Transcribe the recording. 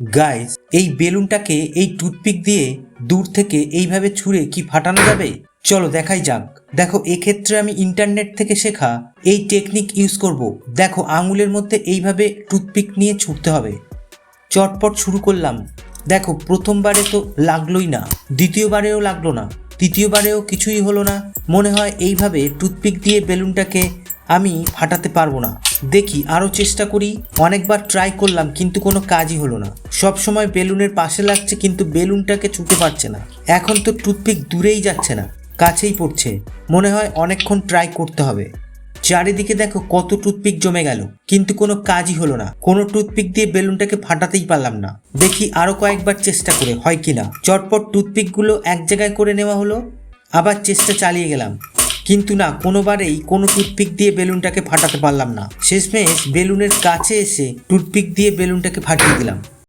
Guys, এই বেলুনটাকে এই toothpick দিয়ে দূর থেকে এইভাবে ছুঁড়ে কি ফাটানো যাবে? চলো দেখাই যাক। দেখো, এক্ষেত্রে আমি ইন্টারনেট থেকে শেখা এই টেকনিক ইউজ করব। দেখো, আঙুলের মধ্যে এইভাবে টুথপিক নিয়ে ছুটতে হবে। চটপট শুরু করলাম। দেখো, প্রথমবারে তো লাগলোই না, দ্বিতীয়বারেও লাগলো না, তৃতীয়বারেও কিছুই হলো না। মনে হয় এইভাবে টুথপিক দিয়ে বেলুনটাকে আমি ফাটাতে পারবো না। দেখি আরও চেষ্টা করি। অনেকবার ট্রাই করলাম কিন্তু কোনো কাজই হলো না। সব সময় বেলুনের পাশে লাগছে কিন্তু বেলুনটাকে ছুঁতে পারছে না। এখন তো টুথপিক দূরেই যাচ্ছে না, কাছেই পড়ছে। মনে হয় অনেকক্ষণ ট্রাই করতে হবে। চারিদিকে দেখো কত টুথপিক জমে গেল, কিন্তু কোনো কাজই হলো না। কোনো টুথপিক দিয়ে বেলুনটাকে ফাটাতেই পারলাম না। দেখি আরো কয়েকবার চেষ্টা করে হয় কিনা। চটপট টুথপিকগুলো এক জায়গায় করে নেওয়া হলো, আবার চেষ্টা চালিয়ে গেলাম, কিন্তু না, কোনোবারেই কোনো টুথপিক দিয়ে বেলুনটাকে ফাটাতে পারলাম না। শেষমেশ বেলুনের কাছে এসে টুথপিক দিয়ে বেলুনটাকে ফাটিয়ে দিলাম।